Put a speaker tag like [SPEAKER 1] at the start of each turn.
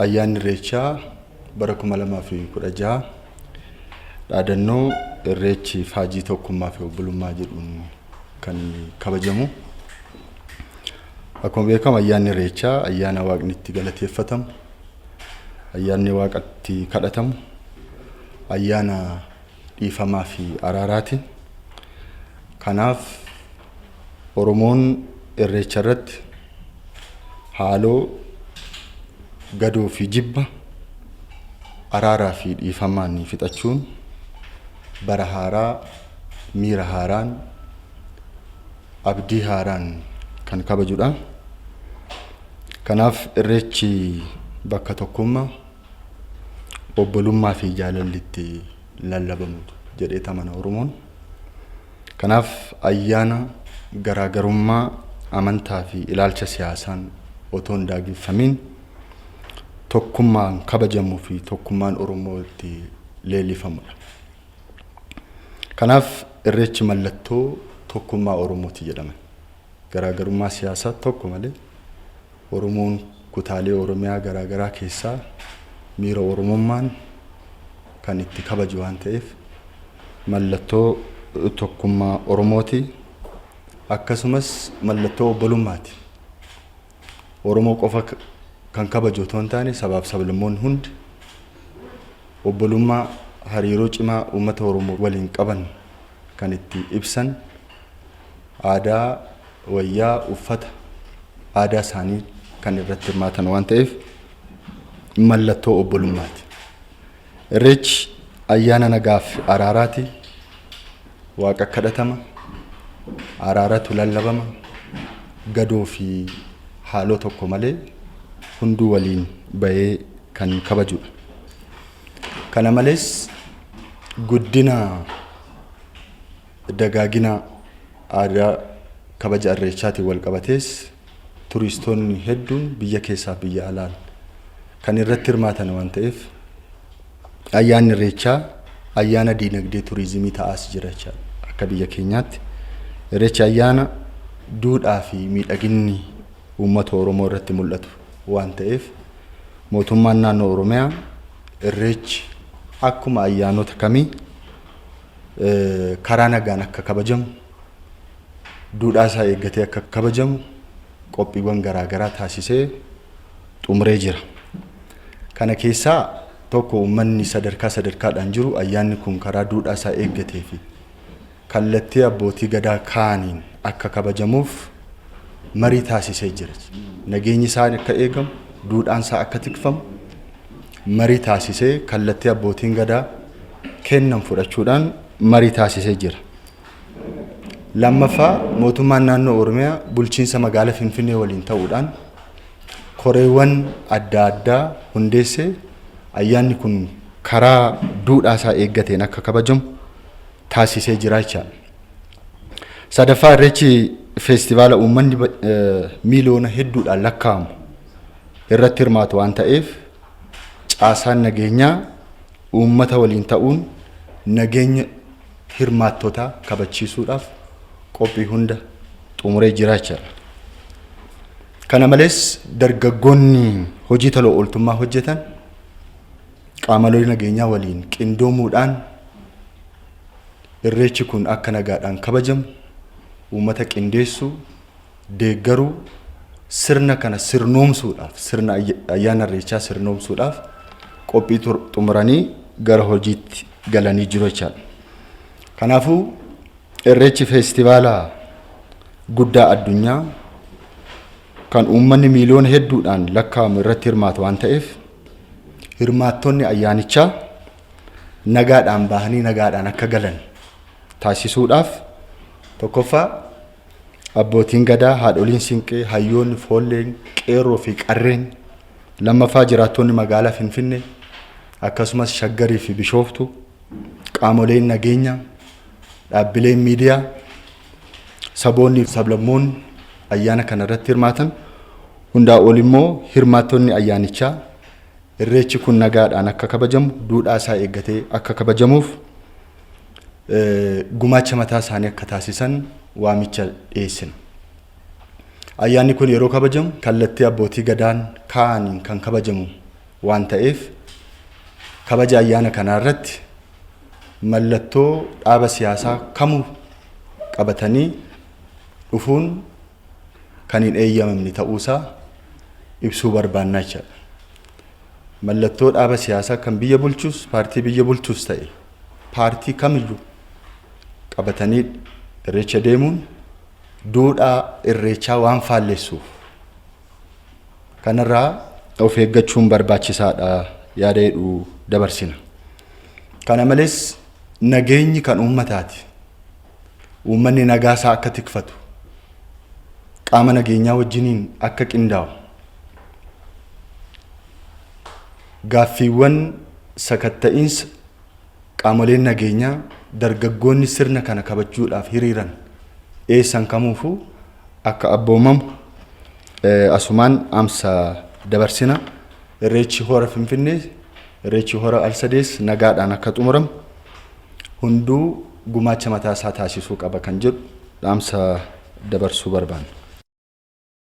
[SPEAKER 1] ayyaanni irreechaa bara 2016 dhaadannoo irreechi faajii tokkummaa fi obbolummaa jedhuun kan kabajamu. Akkuma beekamu ayyaanni irreechaa ayyaana waaqni itti galateeffatamu, ayyaanni waaqatti kadhatamu, ayyaana dhiifamaa fi araaraati. Kanaaf Oromoon irreecha irratti haaloo gadoo fi jibba araaraa fi dhiifamaan fixachuun bara haaraa, miira haaraan, abdii haaraan kan kabajudha. Kanaaf irreechi bakka tokkummaa, obbolummaa fi jaalalli itti lallabamu jedhee amana Oromoon. Kanaaf ayyaana garaagarummaa amantaa fi ilaalcha siyaasaan otoo hin daangeffamiin tokkummaan kabajamuu fi tokkummaan Oromoo itti leellifamudha. Kanaaf irreechi mallattoo tokkummaa Oromooti jedhama. Garaagarummaa siyaasaa tokko malee Oromoon kutaalee Oromiyaa garaagaraa keessaa miira Oromummaan kan itti kabaju waan ta'eef mallattoo tokkummaa Oromooti. Akkasumas mallattoo obbolummaati. Oromoo qofa kan kabaju otoo hin taane sabaaf sablammoonni hundi obbolummaa, hariiroo cimaa uummata Oromoo waliin qaban kan itti ibsan aadaa, wayyaa, uffata aadaa isaanii kan irratti hirmaatan waan ta'eef mallattoo obbolummaati. Irreechi ayyaana nagaa fi araaraati. Waaqa kadhatama, araaratu lallabama, gadoo fi haaloo tokko malee hunduu waliin bahee kan kabajudha. Kana malees guddina dagaagina aadaa kabaja irreechaatiin wal qabatees turistoonni hedduun biyya keessaa biyya alaan kan irratti hirmaatan waan ta'eef ayyaanni irreechaa ayyaana diinagdee turizimii ta'as jira jechuudha. Akka biyya keenyaatti irreechi ayyaana duudhaa fi miidhaginni uummata Oromoo irratti mul'atu waan ta'eef mootummaan naannoo Oromiyaa irreechi akkuma ayyaanota kamii karaa nagaan akka kabajamu, duudhaa isaa eeggatee akka kabajamu qophiiwwan garaagaraa taasisee xumuree jira. Kana keessaa tokko uummanni sadarkaadhaan jiru ayyaanni kun karaa duudhaa isaa eeggatee fi kallattii abbootii gadaa kaaniin akka kabajamuuf marii taasisee jira. Nageenyi isaa akka eegamu, duudhaan isaa akka tikfamu marii taasisee kallattii abbootiin gadaa kennan fudhachuudhaan marii taasisee jira. Lammaffaa mootummaan naannoo Oromiyaa bulchiinsa magaalaa Finfinnee waliin ta'uudhaan koreewwan adda addaa hundeessee ayyaanni kun karaa duudhaa isaa eeggateen akka kabajamu taasisee jira jechuudha. Sadaffaa irreechi feestivaala uummanni miiliyoona hedduudhaan lakkaa'amu irratti hirmaatu waan ta'eef caasaan nageenyaa uummata waliin ta'uun nageenya hirmaattotaa kabachiisuudhaaf qophii hunda xumuree jira jechuudha. Kana malees dargaggoonni hojii tola ooltummaa hojjetan qaamolee nageenyaa waliin qindoomuudhaan irreechi kun akka nagaadhaan kabajamu uummata qindeessuu, deeggaruu, sirna kana sirnoomsuudhaaf, sirna ayyaana irreechaa sirnoomsuudhaaf qophii xumuranii gara hojiitti galanii jiru jechuudha. Kanaafuu irreechi feestivaala guddaa addunyaa kan uummanni miiliyoona hedduudhaan lakkaa'amu irratti hirmaatu waan ta'eef hirmaattonni ayyaanichaa nagaadhaan bahanii nagaadhaan akka galan taasisuudhaaf tokkoffaa abbootiin gadaa, haadholiin siinqee, hayyoonni, foolleen, qeerroo fi qarreen, lammaffaa jiraattonni magaalaa Finfinnee akkasumas Shaggarii fi Bishooftuu, qaamoleen nageenyaa, dhaabbileen miidiyaa, saboonni sablammoonni ayyaana kana irratti hirmaatan hundaa ol immoo hirmaattonni ayyaanichaa irreechi kun nagaadhaan akka kabajamu, duudhaa isaa eeggatee akka kabajamuuf gumaacha mataa isaanii akka taasisan waamicha dhiyeessina. Ayyaanni kun yeroo kabajamu kallattii abbootii gadaan kaaniin kan kabajamu waan ta'eef kabaja ayyaana kanaa irratti mallattoo dhaaba siyaasaa kamuu qabatanii dhufuun kan hin eeyyamamne ta'uusaa ibsuu barbaannaa jechuudha. Mallattoo dhaaba siyaasaa kan biyya bulchus paartii biyya bulchus ta'e paartii kamiyyuu qabatanii irreecha deemuun duudhaa irreechaa waan faalleessuuf kanarraa of eeggachuun barbaachisaadha yaada jedhu dabarsina. Kana malees nageenyi kan uummataati. Uummanni nagaasaa akka tikfatu qaama nageenyaa wajjiniin akka qindaa'u gaaffiiwwan sakatta'iinsa qaamoleen nageenyaa dargaggoonni sirna kana kabajuudhaaf hiriiran eessan kamuufuu akka abboomamu asumaan amsa dabarsina. Irreechi hora Finfinnee irreechi hora Al-Sadees nagaadhaan akka xumuramu hunduu gumaacha mataa isaa taasisuu qaba kan jedhu amsa dabarsuu barbaanna.